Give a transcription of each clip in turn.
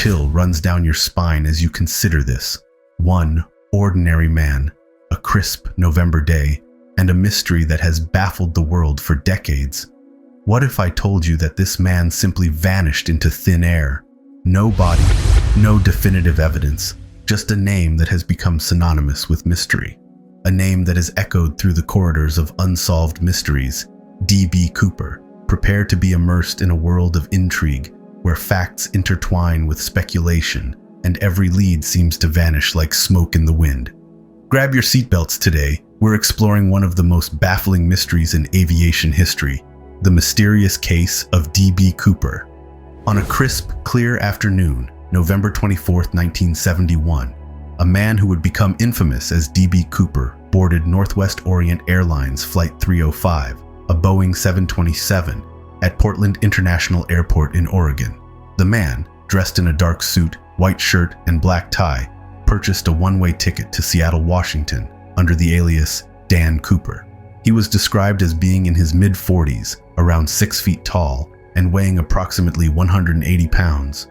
chill runs down your spine as you consider this. One ordinary man, a crisp November day, and a mystery that has baffled the world for decades. What if I told you that this man simply vanished into thin air? No body, no definitive evidence, just a name that has become synonymous with mystery. A name that is echoed through the corridors of unsolved mysteries. D.B. Cooper. Prepare to be immersed in a world of intrigue, where facts intertwine with speculation, and every lead seems to vanish like smoke in the wind. Grab your seatbelts today. We're exploring one of the most baffling mysteries in aviation history, the mysterious case of D.B. Cooper. On a crisp, clear afternoon, November 24, 1971, a man who would become infamous as D.B. Cooper boarded Northwest Orient Airlines Flight 305, a Boeing 727, at Portland International Airport in Oregon. The man, dressed in a dark suit, white shirt, and black tie, purchased a one-way ticket to Seattle, Washington, under the alias Dan Cooper. He was described as being in his mid-40s, around 6 feet tall, and weighing approximately 180 pounds.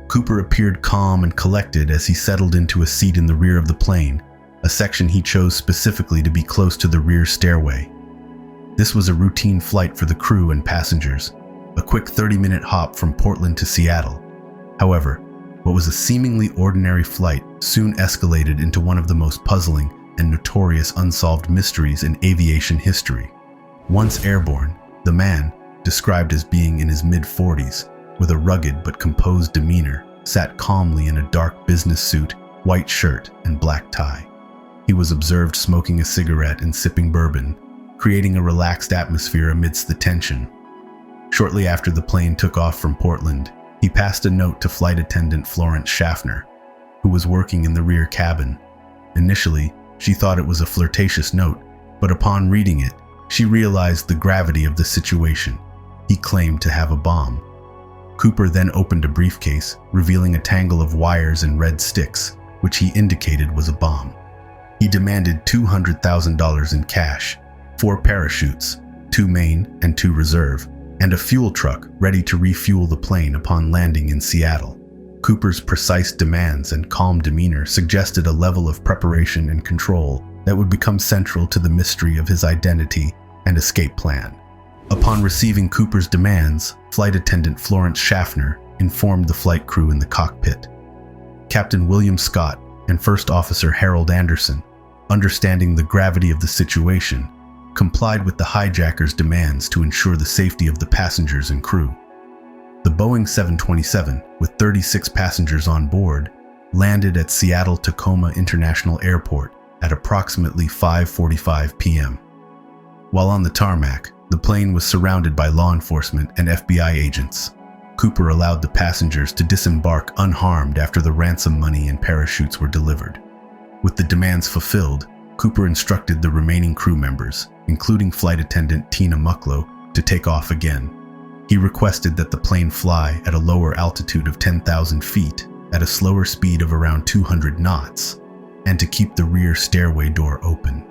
Cooper appeared calm and collected as he settled into a seat in the rear of the plane, a section he chose specifically to be close to the rear stairway. This was a routine flight for the crew and passengers, a quick 30-minute hop from Portland to Seattle. However, what was a seemingly ordinary flight soon escalated into one of the most puzzling and notorious unsolved mysteries in aviation history. Once airborne, the man, described as being in his mid-40s, with a rugged but composed demeanor, sat calmly in a dark business suit, white shirt, and black tie. He was observed smoking a cigarette and sipping bourbon, creating a relaxed atmosphere amidst the tension. Shortly after the plane took off from Portland, he passed a note to flight attendant Florence Schaffner, who was working in the rear cabin. Initially, she thought it was a flirtatious note, but upon reading it, she realized the gravity of the situation. He claimed to have a bomb. Cooper then opened a briefcase, revealing a tangle of wires and red sticks, which he indicated was a bomb. He demanded $200,000 in cash, 4 parachutes, 2 main and 2 reserve, and a fuel truck ready to refuel the plane upon landing in Seattle. Cooper's precise demands and calm demeanor suggested a level of preparation and control that would become central to the mystery of his identity and escape plan. Upon receiving Cooper's demands, flight attendant Florence Schaffner informed the flight crew in the cockpit. Captain William Scott and First Officer Harold Anderson, understanding the gravity of the situation, complied with the hijacker's demands to ensure the safety of the passengers and crew. The Boeing 727, with 36 passengers on board, landed at Seattle-Tacoma International Airport at approximately 5:45 p.m. While on the tarmac, the plane was surrounded by law enforcement and FBI agents. Cooper allowed the passengers to disembark unharmed after the ransom money and parachutes were delivered. With the demands fulfilled, Cooper instructed the remaining crew members, including flight attendant Tina Mucklow, to take off again. He requested that the plane fly at a lower altitude of 10,000 feet at a slower speed of around 200 knots, and to keep the rear stairway door open.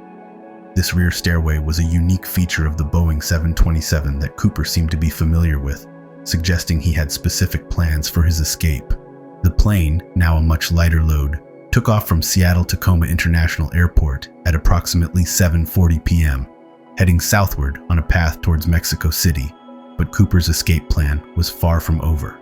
This rear stairway was a unique feature of the Boeing 727 that Cooper seemed to be familiar with, suggesting he had specific plans for his escape. The plane, now a much lighter load, took off from Seattle-Tacoma International Airport at approximately 7:40 p.m., heading southward on a path towards Mexico City, but Cooper's escape plan was far from over.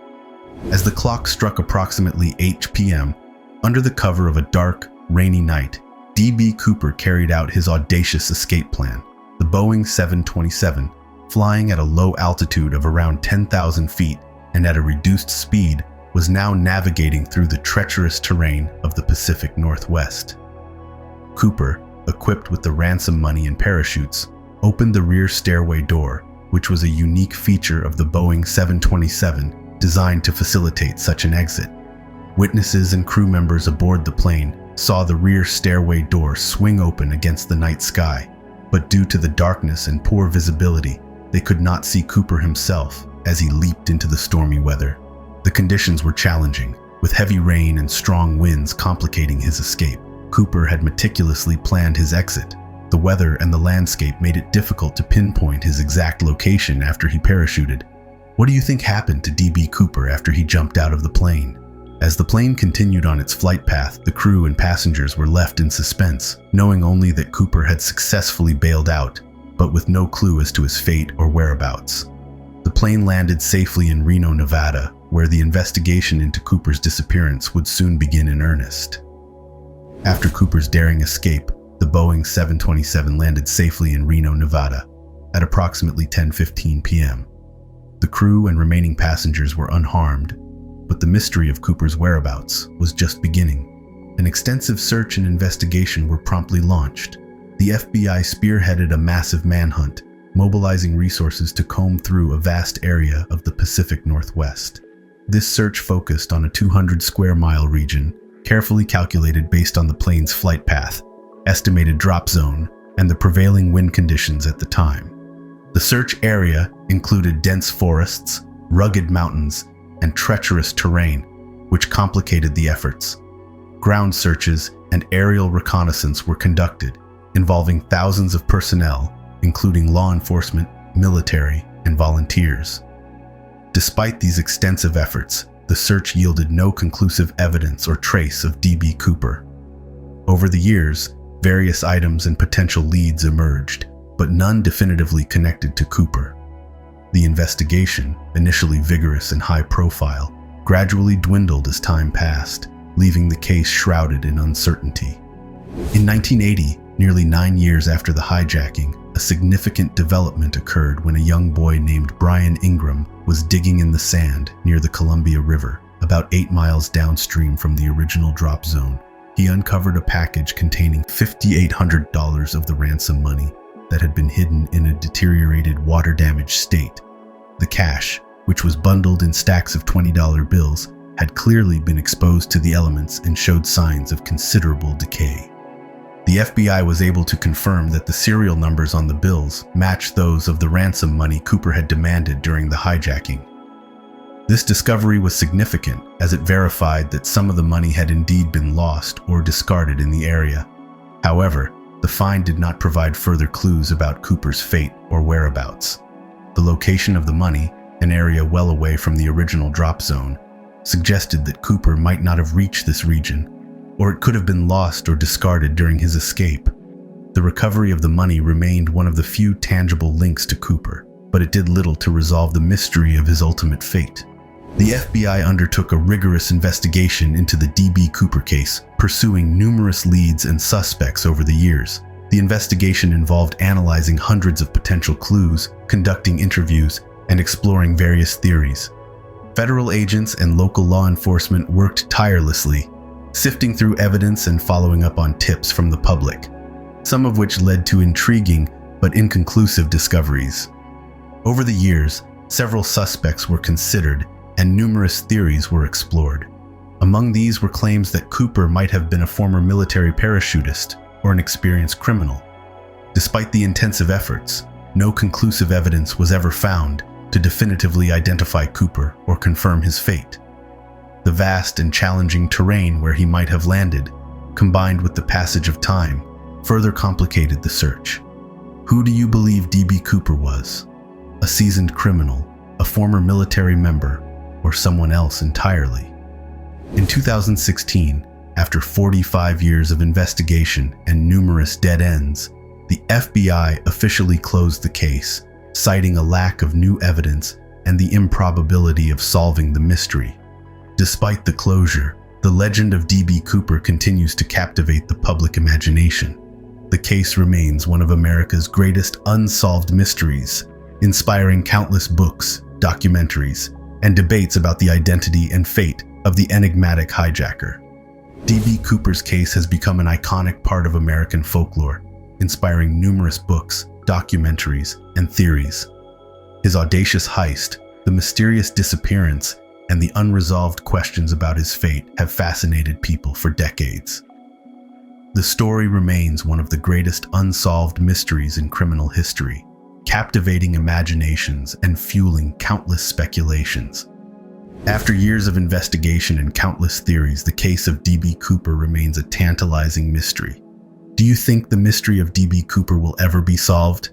As the clock struck approximately 8 p.m., under the cover of a dark, rainy night, D.B. Cooper carried out his audacious escape plan. The Boeing 727, flying at a low altitude of around 10,000 feet and at a reduced speed, was now navigating through the treacherous terrain of the Pacific Northwest. Cooper, equipped with the ransom money and parachutes, opened the rear stairway door, which was a unique feature of the Boeing 727 designed to facilitate such an exit. Witnesses and crew members aboard the plane saw the rear stairway door swing open against the night sky, but due to the darkness and poor visibility, they could not see Cooper himself as he leaped into the stormy weather. The conditions were challenging, with heavy rain and strong winds complicating his escape. Cooper had meticulously planned his exit. The weather and the landscape made it difficult to pinpoint his exact location after he parachuted. What do you think happened to D.B. Cooper after he jumped out of the plane? As the plane continued on its flight path, the crew and passengers were left in suspense, knowing only that Cooper had successfully bailed out, but with no clue as to his fate or whereabouts. The plane landed safely in Reno, Nevada, where the investigation into Cooper's disappearance would soon begin in earnest. After Cooper's daring escape, the Boeing 727 landed safely in Reno, Nevada, at approximately 10:15 p.m. The crew and remaining passengers were unharmed, but the mystery of Cooper's whereabouts was just beginning. An extensive search and investigation were promptly launched. The FBI spearheaded a massive manhunt, mobilizing resources to comb through a vast area of the Pacific Northwest. This search focused on a 200-square-mile region, carefully calculated based on the plane's flight path, estimated drop zone, and the prevailing wind conditions at the time. The search area included dense forests, rugged mountains, and treacherous terrain, which complicated the efforts. Ground searches and aerial reconnaissance were conducted, involving thousands of personnel, including law enforcement, military, and volunteers. Despite these extensive efforts, the search yielded no conclusive evidence or trace of D.B. Cooper. Over the years, various items and potential leads emerged, but none definitively connected to Cooper. The investigation, initially vigorous and high profile, gradually dwindled as time passed, leaving the case shrouded in uncertainty. In 1980, nearly 9 years after the hijacking, a significant development occurred when a young boy named Brian Ingram was digging in the sand near the Columbia River, about 8 miles downstream from the original drop zone. He uncovered a package containing $5,800 of the ransom money that had been hidden in a deteriorated, water-damaged state. The cash, which was bundled in stacks of $20 bills, had clearly been exposed to the elements and showed signs of considerable decay. The FBI was able to confirm that the serial numbers on the bills matched those of the ransom money Cooper had demanded during the hijacking. This discovery was significant as it verified that some of the money had indeed been lost or discarded in the area. However, the find did not provide further clues about Cooper's fate or whereabouts. The location of the money, an area well away from the original drop zone, suggested that Cooper might not have reached this region, or it could have been lost or discarded during his escape. The recovery of the money remained one of the few tangible links to Cooper, but it did little to resolve the mystery of his ultimate fate. The FBI undertook a rigorous investigation into the D.B. Cooper case, pursuing numerous leads and suspects over the years. The investigation involved analyzing hundreds of potential clues, conducting interviews, and exploring various theories. Federal agents and local law enforcement worked tirelessly, sifting through evidence and following up on tips from the public, some of which led to intriguing but inconclusive discoveries. Over the years, several suspects were considered, and numerous theories were explored. Among these were claims that Cooper might have been a former military parachutist or an experienced criminal. Despite the intensive efforts, no conclusive evidence was ever found to definitively identify Cooper or confirm his fate. The vast and challenging terrain where he might have landed, combined with the passage of time, further complicated the search. Who do you believe D.B. Cooper was? A seasoned criminal, a former military member, or someone else entirely? In 2016, after 45 years of investigation and numerous dead ends, the FBI officially closed the case, citing a lack of new evidence and the improbability of solving the mystery. Despite the closure, the legend of D.B. Cooper continues to captivate the public imagination. The case remains one of America's greatest unsolved mysteries, inspiring countless books, documentaries, and debates about the identity and fate of the enigmatic hijacker. D.B. Cooper's case has become an iconic part of American folklore, inspiring numerous books, documentaries, and theories. His audacious heist, the mysterious disappearance, and the unresolved questions about his fate have fascinated people for decades. The story remains one of the greatest unsolved mysteries in criminal history, captivating imaginations and fueling countless speculations. After years of investigation and countless theories, the case of D.B. Cooper remains a tantalizing mystery. Do you think the mystery of D.B. Cooper will ever be solved?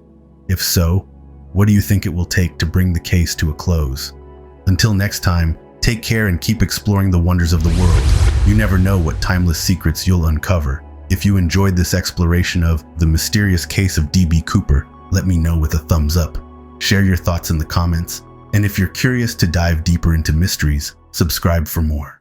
If so, what do you think it will take to bring the case to a close? Until next time, Take care and keep exploring the wonders of the world. You never know what timeless secrets you'll uncover. If you enjoyed this exploration of the mysterious case of DB Cooper, let me know with a thumbs up. Share your thoughts in the comments. And if you're curious to dive deeper into mysteries, subscribe for more.